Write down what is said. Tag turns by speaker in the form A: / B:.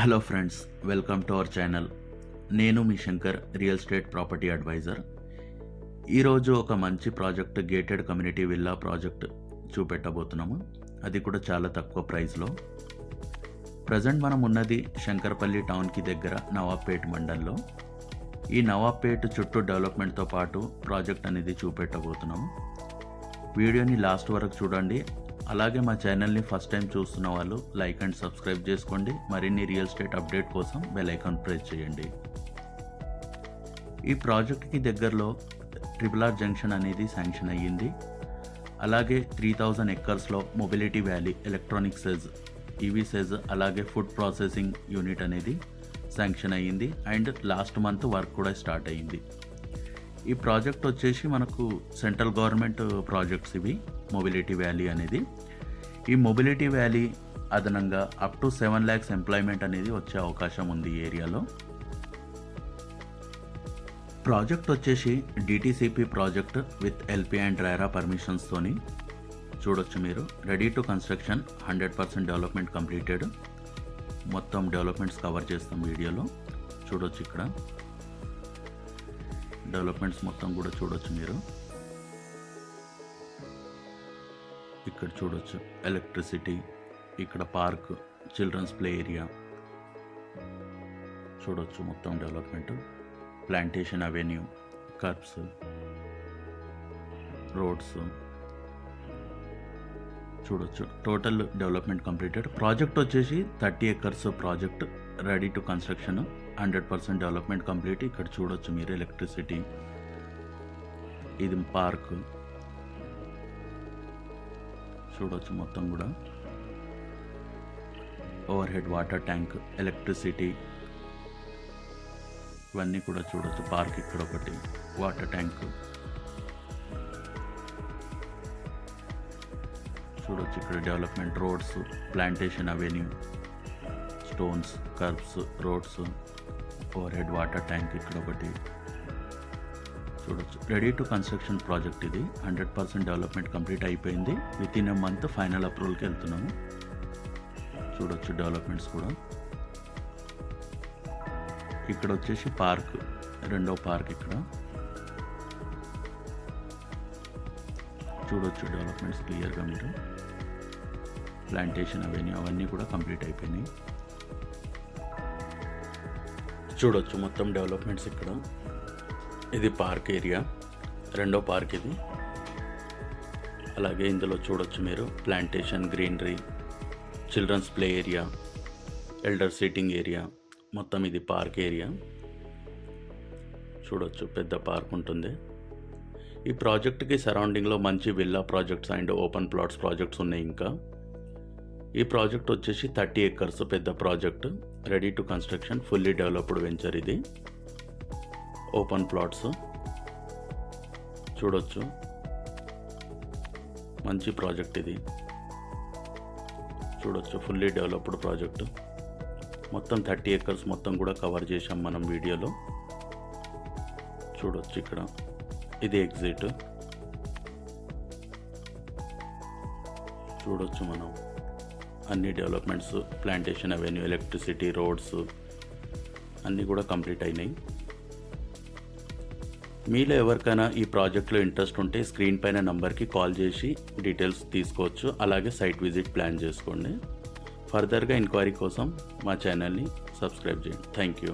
A: Hello friends, welcome to our channel. నేను మీ Shankar, real estate property advisor. ఈరోజు ఒక మంచి project, gated community villa project చూపెట్టబోతున్నాము. అది కూడా చాలా తక్కువ ప్రైస్లో. ప్రజెంట్ మనం ఉన్నది శంకర్పల్లి టౌన్కి దగ్గర నవాబ్పేట్ మండల్లో. ఈ నవాబ్పేట్ చుట్టూ డెవలప్మెంట్తో పాటు ప్రాజెక్ట్ అనేది చూపెట్టబోతున్నాము. వీడియోని లాస్ట్ వరకు చూడండి. అలాగే మా ఛానల్ని ఫస్ట్ టైం చూస్తున్న వాళ్ళు లైక్ అండ్ సబ్స్క్రైబ్ చేసుకోండి. మరిన్ని రియల్ ఎస్టేట్ అప్డేట్ కోసం బెల్ ఐకాన్ ప్రెస్ చేయండి. ఈ ప్రాజెక్ట్కి దగ్గరలో RRR జంక్షన్ అనేది శాంక్షన్ అయ్యింది. అలాగే 3000 ఎకర్స్లో mobility valley, electronic SEZ, EV SEZ, అలాగే ఫుడ్ ప్రాసెసింగ్ యూనిట్ అనేది శాంక్షన్ అయ్యింది. అండ్ లాస్ట్ మంత్ వర్క్ కూడా స్టార్ట్ అయ్యింది. ఈ ప్రాజెక్ట్ వచ్చేసి మనకు సెంట్రల్ గవర్నమెంట్ ప్రాజెక్ట్స్ ఇవి. మొబిలిటీ వ్యాలీ అనేది, ఈ మొబిలిటీ వ్యాలీ అదనంగా అప్ టు 7 lakhs ఎంప్లాయ్మెంట్ అనేది వచ్చే అవకాశం ఉంది ఈ ఏరియాలో. ప్రాజెక్ట్ వచ్చేసి DTCP project with LP and RERA పర్మిషన్స్తోని చూడొచ్చు మీరు. Ready to construction, 100% development completed. మొత్తం డెవలప్మెంట్స్ కవర్ చేస్తాం వీడియోలో. చూడొచ్చు ఇక్కడ డెవలప్మెంట్స్ మొత్తం కూడా చూడొచ్చు మీరు. ఇక్కడ చూడొచ్చు ఎలక్ట్రిసిటీ, ఇక్కడ పార్క్, చిల్డ్రన్స్ ప్లే ఏరియా చూడొచ్చు. మొత్తం development, plantation avenue, curbs, roads చూడొచ్చు. Total development completed. ప్రాజెక్ట్ వచ్చేసి 30 acres project, ready to construction, 100% development complete. ఇక్కడ చూడొచ్చు మీరు ఎలక్ట్రిసిటీ, ఇది పార్క్ చూడొచ్చు. మొత్తం కూడా overhead water tank, electricity ఇవన్నీ కూడా చూడొచ్చు. పార్క్ ఇక్కడ ఒకటి, వాటర్ ట్యాంక్ చూడొచ్చు. ఇక్కడ development, roads, plantation avenue, stones, curbs, roads, overhead water tank ఇక్కడ ఒకటి చూడొచ్చు. రెడీ టు కన్స్ట్రక్షన్ ప్రాజెక్ట్ ఇది. 100% డెవలప్మెంట్ కంప్లీట్ అయిపోయింది. Within a month final అప్రూవల్కి వెళ్తున్నాము. చూడొచ్చు డెవలప్మెంట్స్ కూడా. ఇక్కడ వచ్చేసి పార్క్, రెండో పార్క్ ఇక్కడ చూడొచ్చు. డెవలప్మెంట్స్ క్లియర్గా మీరు. ప్లాంటేషన్ అవెన్యూ అవన్నీ కూడా కంప్లీట్ అయిపోయినాయి. చూడొచ్చు మొత్తం డెవలప్మెంట్స్ ఇక్కడ. ఇది పార్క్ ఏరియా, రెండో పార్క్ ఇది. అలాగే ఇందులో చూడొచ్చు మీరు plantation, greenery, children's play area, elder seating area, మొత్తం ఇది పార్క్ ఏరియా చూడొచ్చు. పెద్ద పార్క్ ఉంటుంది. ఈ ప్రాజెక్ట్కి సరౌండింగ్లో మంచి villa projects and open plots projects ఉన్నాయి. ఇంకా ఈ ప్రాజెక్ట్ వచ్చేసి 30 acres పెద్ద project, ready to construction, fully developed venture ఇది. ఓపెన్ ప్లాట్స్ చూడొచ్చు. మంచి ప్రాజెక్ట్ ఇది చూడొచ్చు. Fully developed project. మొత్తం 30 acres మొత్తం కూడా కవర్ చేసాం మనం వీడియోలో. చూడొచ్చు ఇక్కడ ఇది ఎగ్జిట్ చూడొచ్చు మనం. అన్ని developments, plantation avenue, electricity, roads అన్నీ కూడా కంప్లీట్ అయినాయి. మీలో ఎవరికైనా ఈ ప్రాజెక్ట్లో ఇంట్రెస్ట్ ఉంటే స్క్రీన్ పైన నంబర్కి కాల్ చేసి డీటెయిల్స్ తీసుకోవచ్చు. అలాగే సైట్ విజిట్ ప్లాన్ చేసుకోండి. ఫర్దర్గా ఎంక్వైరీ కోసం మా ఛానల్ని సబ్స్క్రైబ్ చేయండి. Thank you.